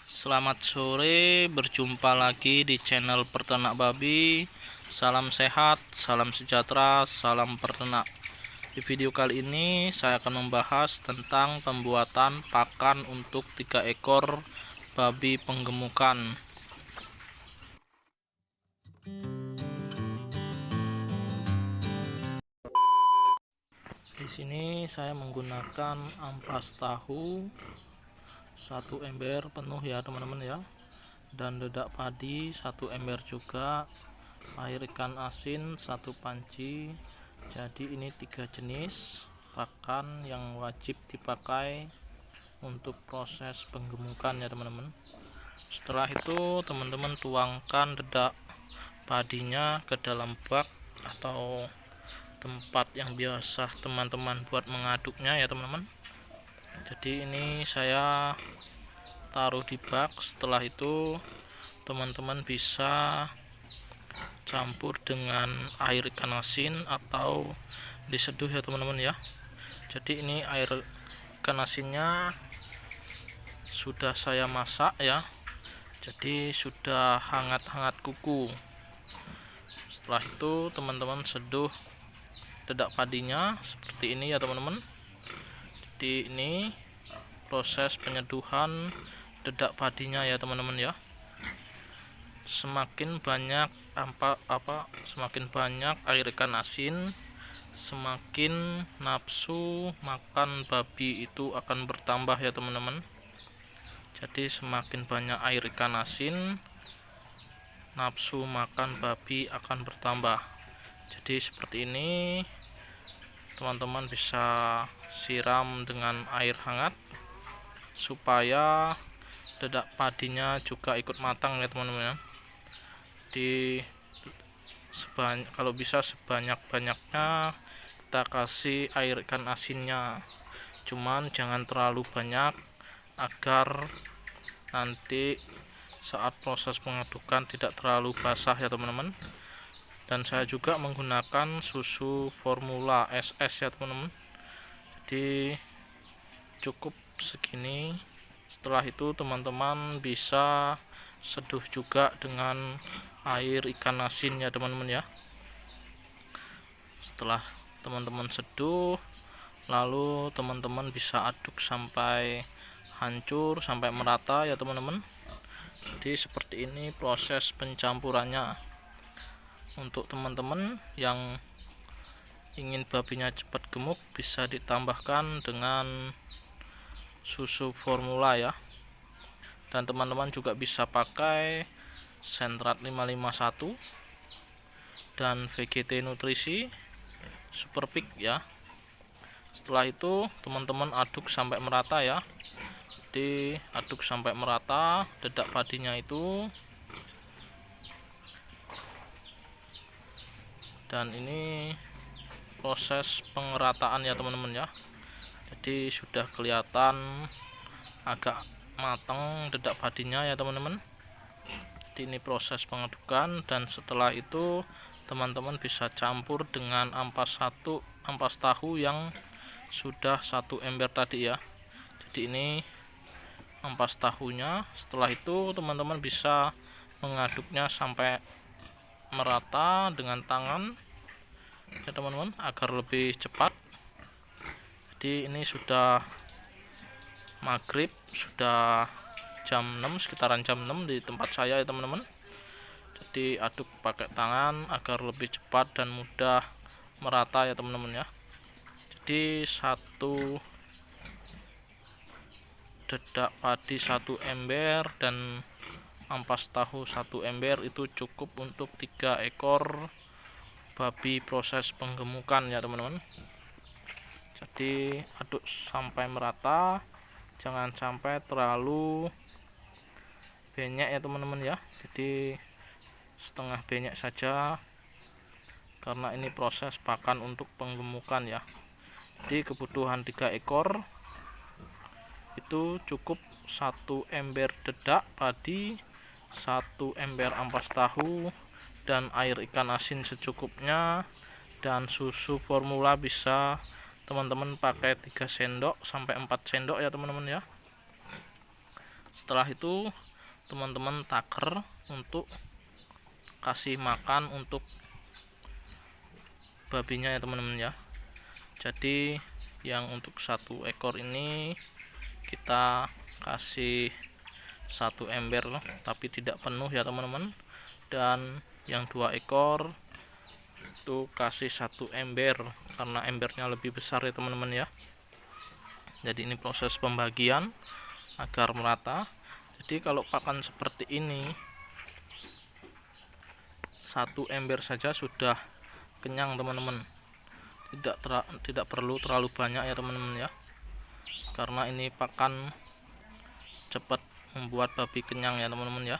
Selamat sore, berjumpa lagi di channel Peternak Babi. Salam sehat, salam sejahtera, salam peternak. Di video kali ini saya akan membahas tentang pembuatan pakan untuk 3 ekor babi penggemukan. Di sini saya menggunakan ampas tahu 1 ember penuh ya teman-teman ya, dan dedak padi 1 ember juga, air ikan asin 1 panci. Jadi ini 3 jenis pakan yang wajib dipakai untuk proses penggemukan ya teman-teman. Setelah itu teman-teman tuangkan dedak padinya ke dalam bak atau tempat yang biasa teman-teman buat mengaduknya ya teman-teman. Jadi ini saya taruh di bak. Setelah itu teman-teman bisa campur dengan air ikan asin atau diseduh ya teman-teman ya. Jadi ini air ikan asinnya sudah saya masak ya, jadi sudah hangat-hangat kuku. Setelah itu teman-teman seduh dedak padinya seperti ini ya teman-teman. Jadi ini proses penyeduhan dedak padinya ya teman-teman ya. Semakin banyak semakin banyak air ikan asin, semakin nafsu makan babi itu akan bertambah ya teman-teman. Jadi semakin banyak air ikan asin, nafsu makan babi akan bertambah. Jadi seperti ini teman-teman bisa siram dengan air hangat supaya dedak padinya juga ikut matang ya teman-teman. Kalau bisa sebanyak-banyaknya kita kasih air ikan asinnya, cuman jangan terlalu banyak agar nanti saat proses pengadukan tidak terlalu basah ya teman-teman. Dan saya juga menggunakan susu formula SS ya teman-teman. Jadi cukup segini. Setelah itu teman-teman bisa seduh juga dengan air ikan asin ya teman-teman ya. Setelah teman-teman seduh, lalu teman-teman bisa aduk sampai hancur, sampai merata ya teman-teman. Jadi seperti ini proses pencampurannya. Untuk teman-teman yang ingin babinya cepat gemuk bisa ditambahkan dengan susu formula ya. Dan teman-teman juga bisa pakai Sentrat 551 dan VGT Nutrisi Super Peak ya. Setelah itu teman-teman aduk sampai merata ya. Jadi aduk sampai merata dedak padinya itu. Dan ini proses pengerataan ya teman-teman ya. Jadi sudah kelihatan agak matang dedak padinya ya teman-teman. Jadi ini proses pengadukan, dan setelah itu teman-teman bisa campur dengan ampas tahu yang sudah 1 ember tadi ya. Jadi ini ampas tahunya. Setelah itu teman-teman bisa mengaduknya sampai merata dengan tangan ya teman-teman, agar lebih cepat. Jadi ini sudah maghrib, sudah jam 6, sekitaran jam 6 di tempat saya ya teman-teman. Jadi aduk pakai tangan agar lebih cepat dan mudah merata ya teman-teman ya. Jadi 1 dedak padi 1 ember dan ampas tahu 1 ember itu cukup untuk 3 ekor babi proses penggemukan ya teman-teman. Jadi aduk sampai merata, jangan sampai terlalu banyak ya teman-teman ya. Jadi setengah banyak saja, karena ini proses pakan untuk penggemukan ya. Jadi kebutuhan 3 ekor itu cukup 1 ember dedak padi, 1 ember ampas tahu, dan air ikan asin secukupnya, dan susu formula bisa teman-teman pakai 3 sendok sampai 4 sendok ya teman-teman ya. Setelah itu teman-teman taker untuk kasih makan untuk babinya ya teman-teman ya. Jadi yang untuk 1 ekor ini kita kasih 1 ember tapi tidak penuh ya teman-teman, dan yang 2 ekor itu kasih 1 ember karena embernya lebih besar ya teman-teman ya. Jadi ini proses pembagian agar merata. Jadi kalau pakan seperti ini 1 ember saja sudah kenyang teman-teman, tidak perlu terlalu banyak ya teman-teman ya, karena ini pakan cepat membuat babi kenyang ya teman-teman ya.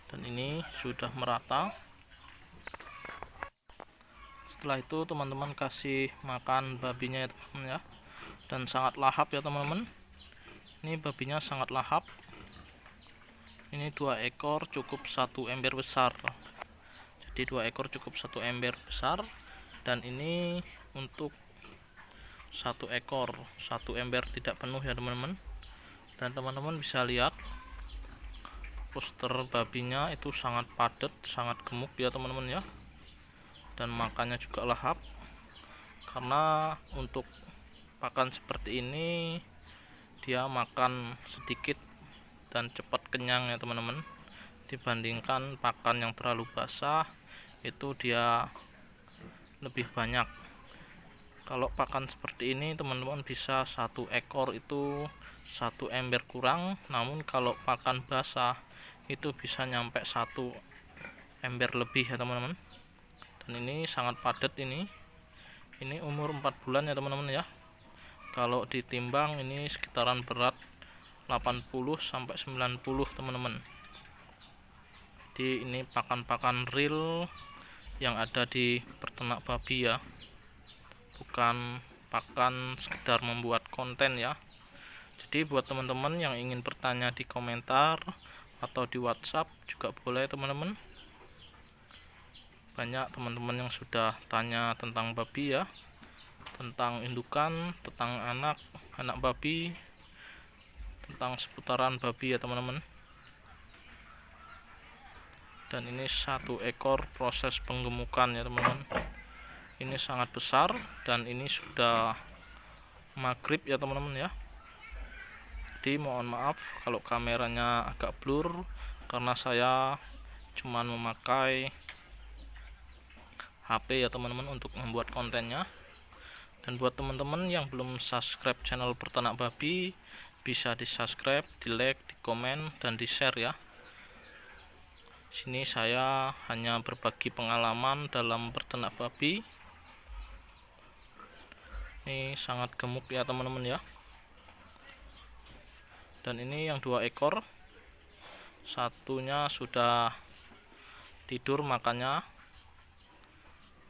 Dan ini sudah merata. Setelah itu teman-teman kasih makan babinya ya teman-teman ya, dan sangat lahap ya teman-teman. Ini babinya sangat lahap. Ini 2 ekor cukup 1 ember besar. Jadi 2 ekor cukup 1 ember besar, dan ini untuk 1 ekor 1 ember tidak penuh ya teman-teman. Dan teman-teman bisa lihat poster babinya itu sangat padat, sangat gemuk ya teman-teman ya, dan makannya juga lahap. Karena untuk pakan seperti ini dia makan sedikit dan cepat kenyang ya teman-teman, dibandingkan pakan yang terlalu basah itu dia lebih banyak. Kalau pakan seperti ini teman-teman bisa 1 ekor itu 1 ember kurang, namun kalau pakan basah itu bisa nyampe 1 ember lebih ya teman-teman. Dan ini sangat padat. Ini umur 4 bulan ya teman-teman ya. Kalau ditimbang ini sekitaran berat 80 sampai 90 teman-teman. Jadi ini pakan-pakan real yang ada di peternak babi ya, bukan pakan sekedar membuat konten ya. Jadi buat teman-teman yang ingin bertanya di komentar atau di WhatsApp juga boleh teman-teman. Banyak teman-teman yang sudah tanya tentang babi ya, tentang indukan, tentang anak babi, tentang seputaran babi ya teman-teman. Dan ini 1 ekor proses penggemukan ya teman-teman. Ini sangat besar dan ini sudah maghrib ya teman-teman ya. Jadi mohon maaf kalau kameranya agak blur karena saya cuman memakai HP ya teman-teman untuk membuat kontennya. Dan buat teman-teman yang belum subscribe channel Peternak Babi, bisa di subscribe, di like, di komen, dan di share ya. Sini saya hanya berbagi pengalaman dalam peternak babi. Ini sangat gemuk ya teman-teman ya. Dan ini yang 2 ekor, satunya sudah tidur makannya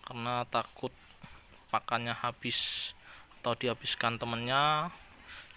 karena takut pakannya habis atau dihabiskan temennya.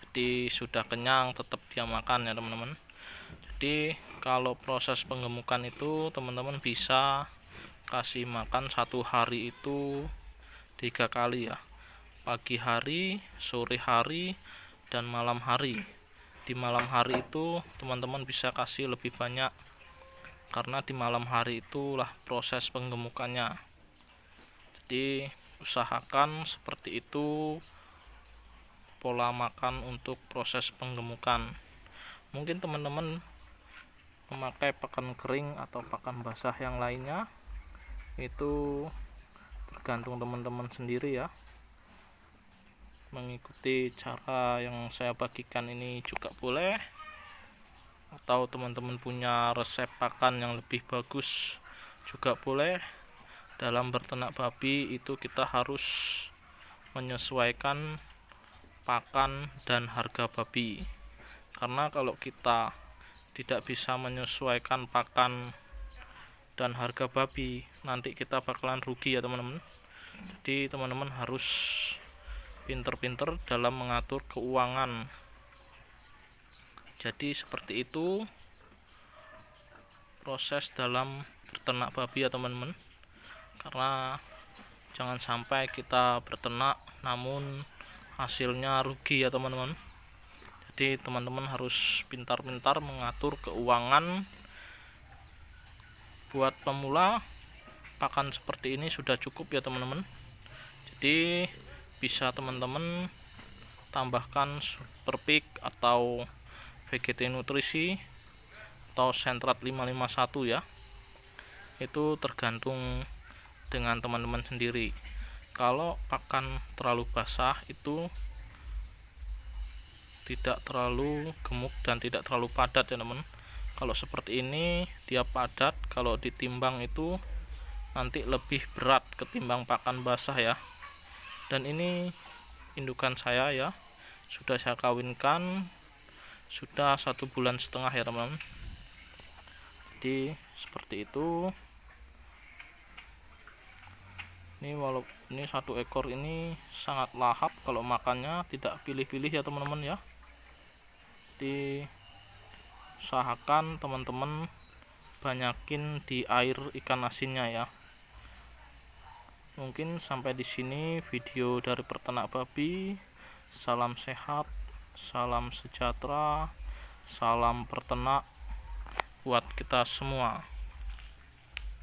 Jadi sudah kenyang tetap dia makan ya teman-teman. Jadi kalau proses penggemukan itu teman-teman bisa kasih makan 1 hari itu 3 kali ya, pagi hari, sore hari, dan malam hari. Di malam hari itu teman-teman bisa kasih lebih banyak karena di malam hari itulah proses penggemukannya. Jadi usahakan seperti itu pola makan untuk proses penggemukan. Mungkin teman-teman memakai pakan kering atau pakan basah yang lainnya, itu tergantung teman-teman sendiri ya. Mengikuti cara yang saya bagikan ini juga boleh, atau teman-teman punya resep pakan yang lebih bagus juga boleh. Dalam berternak babi itu kita harus menyesuaikan pakan dan harga babi, karena kalau kita tidak bisa menyesuaikan pakan dan harga babi, nanti kita bakalan rugi ya teman-teman. Jadi teman-teman harus pinter-pinter dalam mengatur keuangan. Jadi seperti itu proses dalam berternak babi ya teman-teman. Karena jangan sampai kita berternak namun hasilnya rugi ya teman-teman. Jadi teman-teman harus pintar-pintar mengatur keuangan. Buat pemula, pakan seperti ini sudah cukup ya teman-teman. Jadi bisa teman-teman tambahkan Superpeak atau VGT Nutrisi atau Sentrat 551 ya. Itu tergantung dengan teman-teman sendiri. Kalau pakan terlalu basah itu tidak terlalu gemuk dan tidak terlalu padat ya teman. Kalau seperti ini dia padat, kalau ditimbang itu nanti lebih berat ketimbang pakan basah ya. Dan ini indukan saya ya, sudah saya kawinkan sudah 1,5 bulan ya teman. Jadi seperti itu. Ini ini satu ekor ini sangat lahap, kalau makannya tidak pilih-pilih ya teman-teman ya. Diusahakan teman-teman banyakin di air ikan asinnya ya. Mungkin sampai di sini video dari peternak babi. Salam sehat, salam sejahtera, salam peternak buat kita semua.